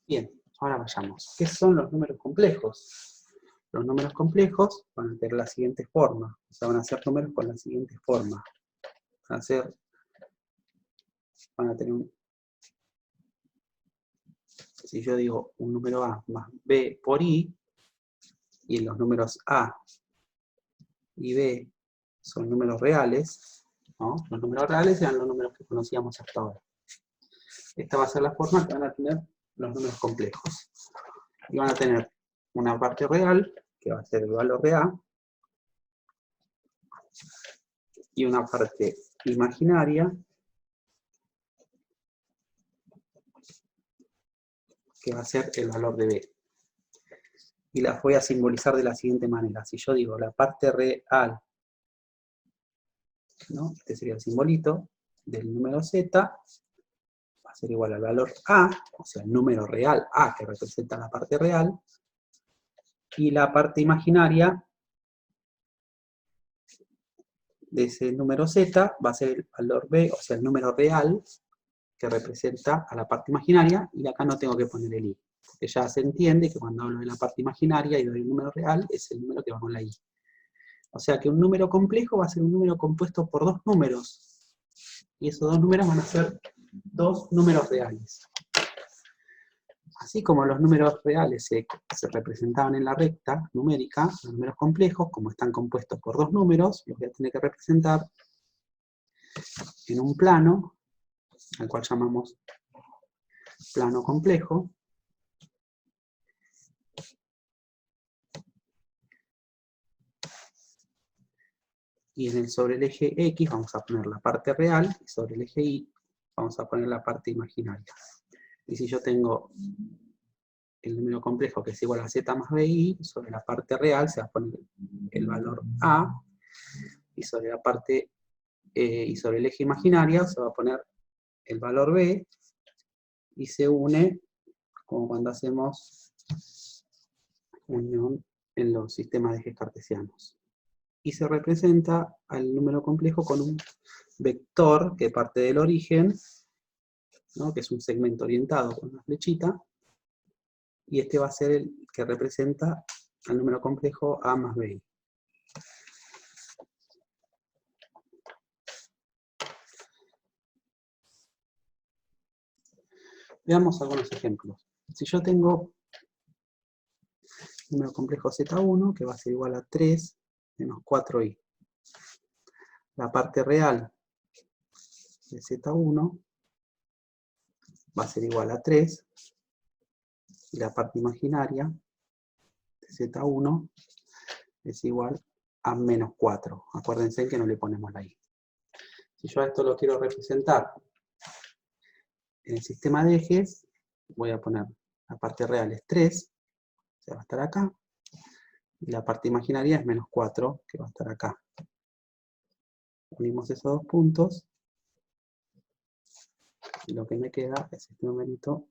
Bien, ahora vayamos. ¿Qué son los números complejos? Los números complejos van a tener la siguiente forma. O sea, van a ser números con la siguiente forma. Van a tener si yo digo un número A más B por I, y los números A y B son números reales, ¿no? Los números reales eran los números que conocíamos hasta ahora. Esta va a ser la forma que van a tener los números complejos. Y van a tener una parte real, que va a ser el valor de A, y una parte imaginaria, que va a ser el valor de B. Y las voy a simbolizar de la siguiente manera. Si yo digo la parte real, ¿no? Este sería el simbolito del número Z, va a ser igual al valor A, o sea, el número real A, que representa la parte real, y la parte imaginaria de ese número Z va a ser el valor B, o sea, el número real, que representa a la parte imaginaria, y acá no tengo que poner el I, porque ya se entiende que cuando hablo de la parte imaginaria y doy el número real, es el número que va con la I. O sea que un número complejo va a ser un número compuesto por dos números, y esos dos números van a ser dos números reales. Así como los números reales se representaban en la recta numérica, los números complejos, como están compuestos por dos números, los voy a tener que representar en un plano, al cual llamamos plano complejo. Y sobre el eje X vamos a poner la parte real, y sobre el eje Y vamos a poner la parte imaginaria. Y si yo tengo el número complejo que es igual a Z más BI, sobre la parte real se va a poner el valor A, y sobre la parte y sobre el eje imaginario se va a poner el valor B, y se une como cuando hacemos unión en los sistemas de ejes cartesianos. Y se representa al número complejo con un vector que parte del origen, ¿no? Que es un segmento orientado con una flechita, y este va a ser el que representa al número complejo A más B. Veamos algunos ejemplos. Si yo tengo número complejo Z1, que va a ser igual a 3 menos 4i. La parte real de Z1 va a ser igual a 3, y la parte imaginaria de Z1 es igual a menos 4. Acuérdense que no le ponemos la i. Si yo a esto lo quiero representar en el sistema de ejes, voy a poner la parte real es 3, que va a estar acá, y la parte imaginaria es menos 4, que va a estar acá. Unimos esos dos puntos, y lo que me queda es este numerito.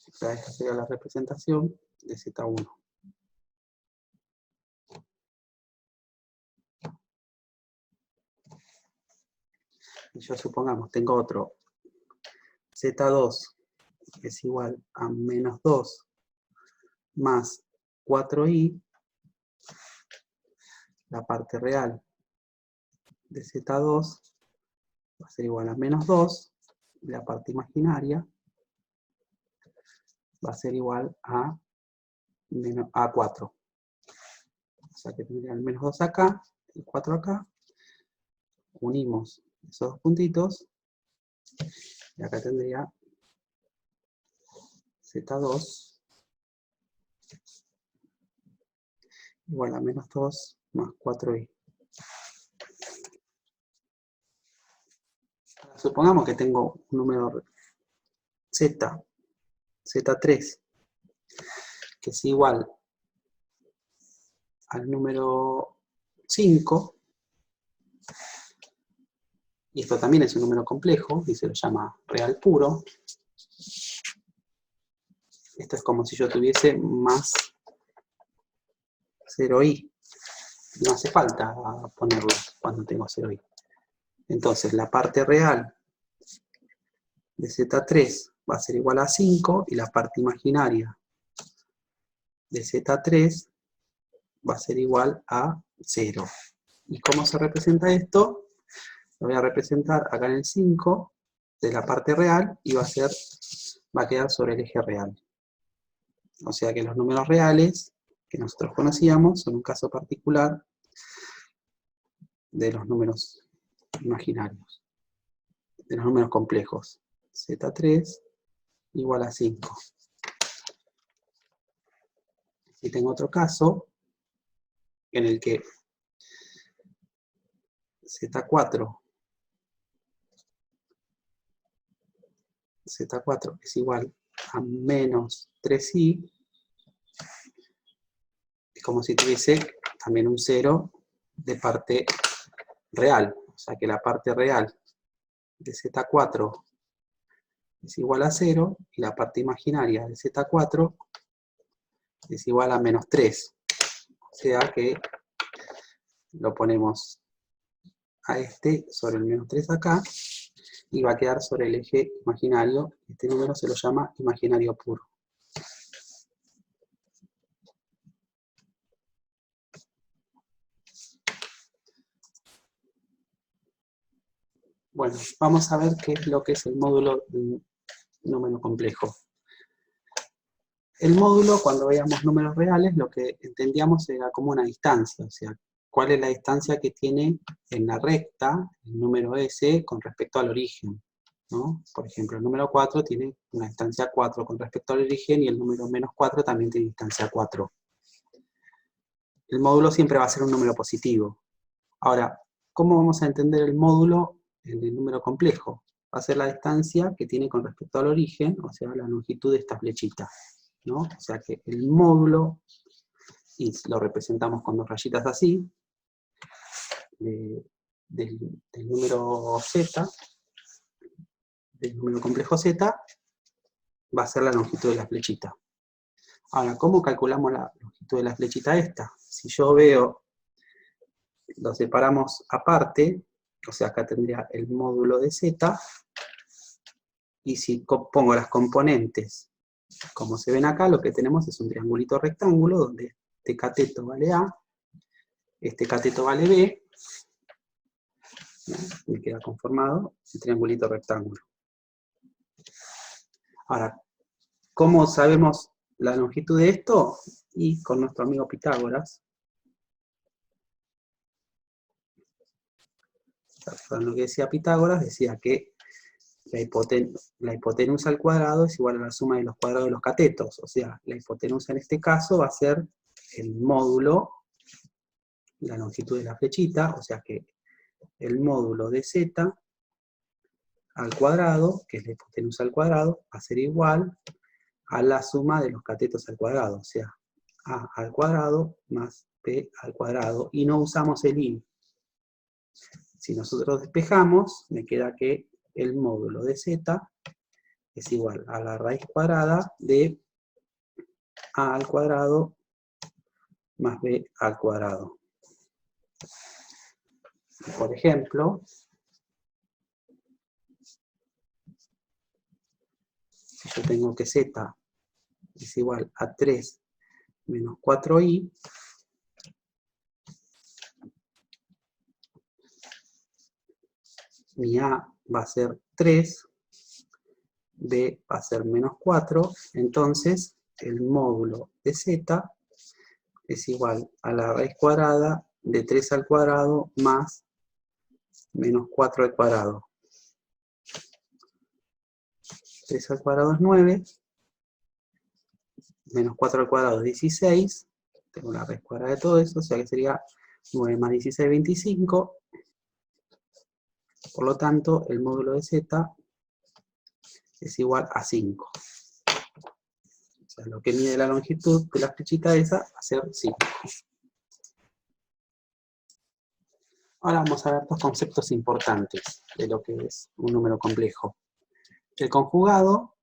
O sea, esta sería la representación de Z1. Y yo supongamos, tengo otro Z2 es igual a menos 2 más 4i, la parte real de Z2 va a ser igual a menos 2, y la parte imaginaria va a ser igual a 4. O sea que tendría el menos 2 acá, el 4 acá, unimos esos dos puntitos, y acá tendría Z2 igual a menos 2 más 4i. Supongamos que tengo un número Z3, que es igual al número 5, y esto también es un número complejo, y se lo llama real puro. Esto es como si yo tuviese más 0i. No hace falta ponerlo cuando tengo 0i. Entonces, la parte real de Z3 va a ser igual a 5 y la parte imaginaria de Z3 va a ser igual a 0. ¿Y cómo se representa esto? Lo voy a representar acá en el 5 de la parte real y va a quedar sobre el eje real. O sea que los números reales que nosotros conocíamos son un caso particular de los números imaginarios, de los números complejos. Z3 igual a 5. Y tengo otro caso en el que Z4 es igual a menos 3i, es como si tuviese también un 0 de parte real. O sea que la parte real de Z4 es igual a 0 y la parte imaginaria de Z4 es igual a menos 3. O sea que lo ponemos a este sobre el menos 3 acá y va a quedar sobre el eje imaginario. Este número se lo llama imaginario puro. Bueno, vamos a ver qué es lo que es el módulo de un número complejo. El módulo, cuando veíamos números reales, lo que entendíamos era como una distancia, o sea, cuál es la distancia que tiene en la recta el número S con respecto al origen, ¿no? Por ejemplo, el número 4 tiene una distancia 4 con respecto al origen y el número menos 4 también tiene distancia 4. El módulo siempre va a ser un número positivo. Ahora, ¿cómo vamos a entender el módulo en el número complejo? Va a ser la distancia que tiene con respecto al origen, o sea, la longitud de esta flechita, ¿no? O sea que el módulo, y lo representamos con dos rayitas así, del número z, del número complejo z, va a ser la longitud de la flechita. Ahora, ¿cómo calculamos la longitud de la flechita esta? Si yo veo, lo separamos aparte, o sea, acá tendría el módulo de z, y si pongo las componentes, como se ven acá, lo que tenemos es un triangulito rectángulo, donde este cateto vale A, este cateto vale B, me queda conformado el triangulito rectángulo. Ahora, ¿cómo sabemos la longitud de esto? Y con nuestro amigo Pitágoras. Lo que decía Pitágoras, decía que la hipotenusa al cuadrado es igual a la suma de los cuadrados de los catetos. O sea, la hipotenusa en este caso va a ser el módulo, la longitud de la flechita, o sea que el módulo de z al cuadrado, que es la hipotenusa al cuadrado, va a ser igual a la suma de los catetos al cuadrado, o sea, a al cuadrado más b al cuadrado, y no usamos el i. Si nosotros despejamos, me queda que el módulo de z es igual a la raíz cuadrada de a al cuadrado más b al cuadrado. Por ejemplo, si yo tengo que z es igual a 3 menos 4i, mi a va a ser 3, b va a ser menos 4, entonces el módulo de z es igual a la raíz cuadrada de 3 al cuadrado más menos 4 al cuadrado. 3 al cuadrado es 9, menos 4 al cuadrado es 16, tengo la raíz cuadrada de todo eso, o sea que sería 9 más 16, 25, por lo tanto el módulo de z es igual a 5. O sea, lo que mide la longitud de la flechita esa va a ser 5. Ahora vamos a ver dos conceptos importantes de lo que es un número complejo. El conjugado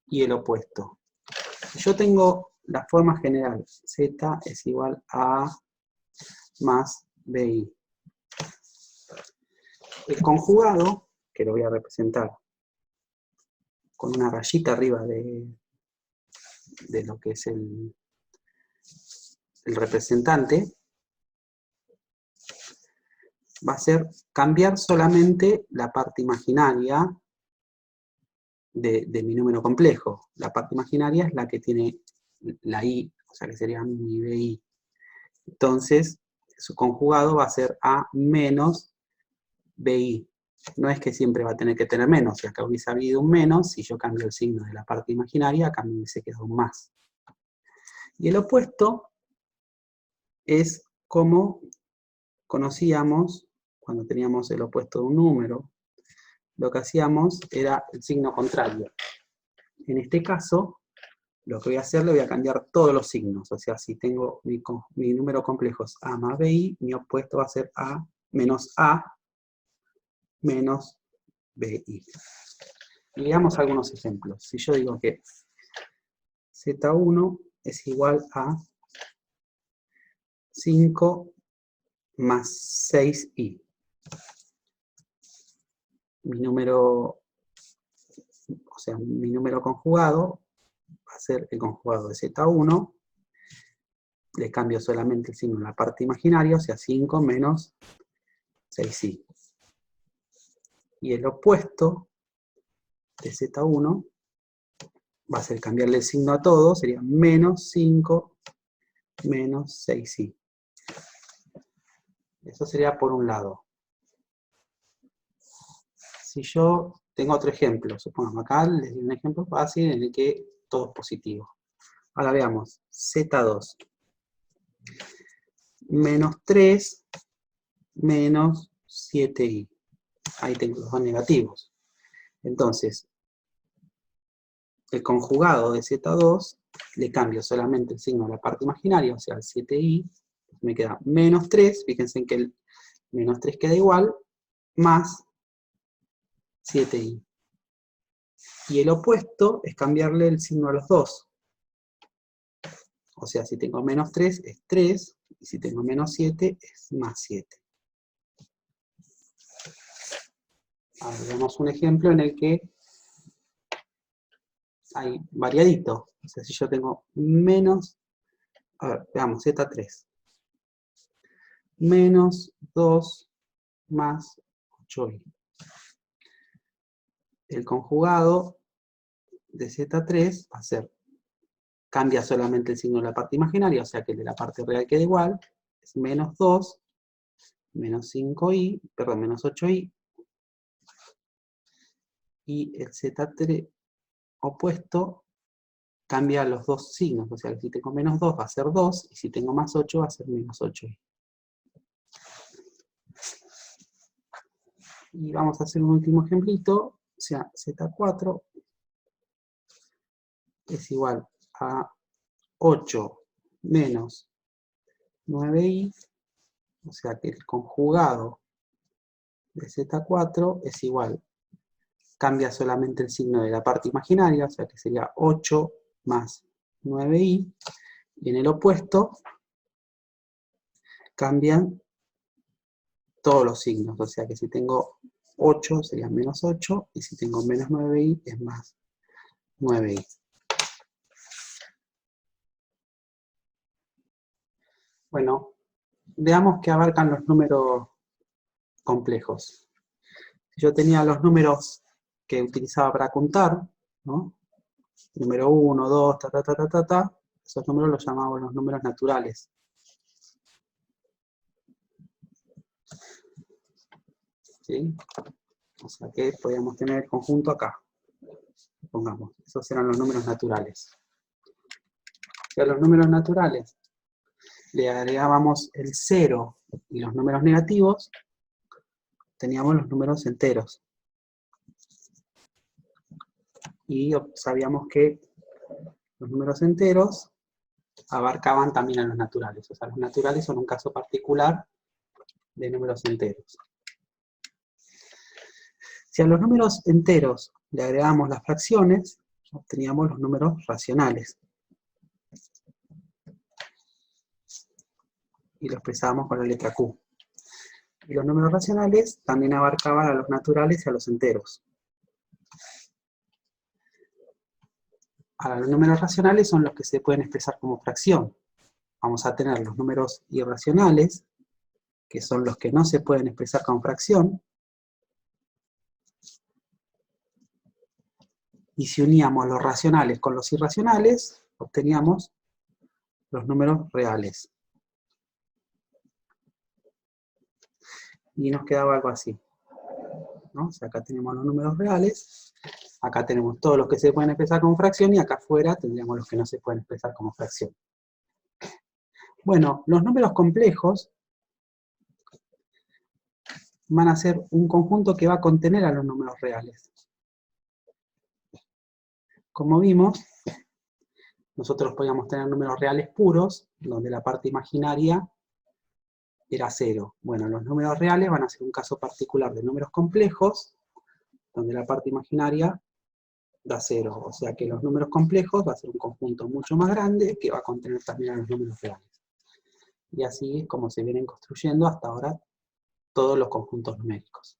y el opuesto. Si yo tengo la forma general, z es igual a más bi. El conjugado, que lo voy a representar con una rayita arriba de lo que es el representante, va a ser cambiar solamente la parte imaginaria de mi número complejo. La parte imaginaria es la que tiene la i, o sea que sería mi bi. Entonces, su conjugado va a ser a menos bi. No es que siempre va a tener que tener menos, si acá hubiese habido un menos, si yo cambio el signo de la parte imaginaria, acá me hubiese quedado un más. Y el opuesto es como conocíamos cuando teníamos el opuesto de un número, lo que hacíamos era el signo contrario. En este caso, lo que voy a hacer, le voy a cambiar todos los signos. O sea, si tengo mi número complejo es a más bi, mi opuesto va a ser a menos bi. Y veamos algunos ejemplos. Si yo digo que z1 es igual a 5 más 6i. Mi número conjugado va a ser el conjugado de z1, le cambio solamente el signo en la parte imaginaria, o sea, 5 menos 6i. Y el opuesto de z1 va a ser cambiarle el signo a todo, sería menos 5 menos 6i. Eso sería por un lado. Si yo tengo otro ejemplo, supongamos acá les doy un ejemplo fácil en el que todo es positivo. Ahora veamos, z2 menos 3 menos 7i. Ahí tengo los dos negativos. Entonces, el conjugado de z2 le cambio solamente el signo a la parte imaginaria, o sea, el 7i, me queda menos 3, fíjense en que el menos 3 queda igual, más 7i. Y el opuesto es cambiarle el signo a los dos. O sea, si tengo menos 3 es 3, y si tengo menos 7 es más 7. Ahora veamos un ejemplo en el que hay variadito. O sea, si yo tengo menos, a ver, veamos, z3. Menos 2 más 8i. El conjugado de z3 va a ser, cambia solamente el signo de la parte imaginaria, o sea que el de la parte real queda igual, es menos 2, menos 5i, perdón, menos 8i, y el z3 opuesto cambia los dos signos, o sea que si tengo menos 2 va a ser 2, y si tengo más 8 va a ser menos 8i. Y vamos a hacer un último ejemplito, o sea, z4 es igual a 8 menos 9i, o sea que el conjugado de z4 es igual, cambia solamente el signo de la parte imaginaria, o sea que sería 8 más 9i, y en el opuesto cambian todos los signos, o sea que si tengo 8 sería menos 8, y si tengo menos 9i es más 9i. Bueno, veamos qué abarcan los números complejos. Si yo tenía los números que utilizaba para contar, ¿no? Número 1, 2, esos números los llamamos los números naturales. ¿Sí? O sea que podríamos tener el conjunto acá. Pongamos, esos eran los números naturales. Y a los números naturales le agregábamos el 0 y los números negativos, teníamos los números enteros. Y sabíamos que los números enteros abarcaban también a los naturales. O sea, los naturales son un caso particular de números enteros. Si a los números enteros le agregamos las fracciones, obteníamos los números racionales. Y lo expresábamos con la letra Q. Y los números racionales también abarcaban a los naturales y a los enteros. Ahora, los números racionales son los que se pueden expresar como fracción. Vamos a tener los números irracionales, que son los que no se pueden expresar como fracción. Y si uníamos los racionales con los irracionales, obteníamos los números reales. Y nos quedaba algo así, ¿no? O sea, acá tenemos los números reales, acá tenemos todos los que se pueden expresar como fracción, y acá afuera tendríamos los que no se pueden expresar como fracción. Bueno, los números complejos van a ser un conjunto que va a contener a los números reales. Como vimos, nosotros podíamos tener números reales puros, donde la parte imaginaria era 0. Bueno, los números reales van a ser un caso particular de números complejos, donde la parte imaginaria da 0. O sea que los números complejos va a ser un conjunto mucho más grande, que va a contener también a los números reales. Y así es como se vienen construyendo hasta ahora todos los conjuntos numéricos.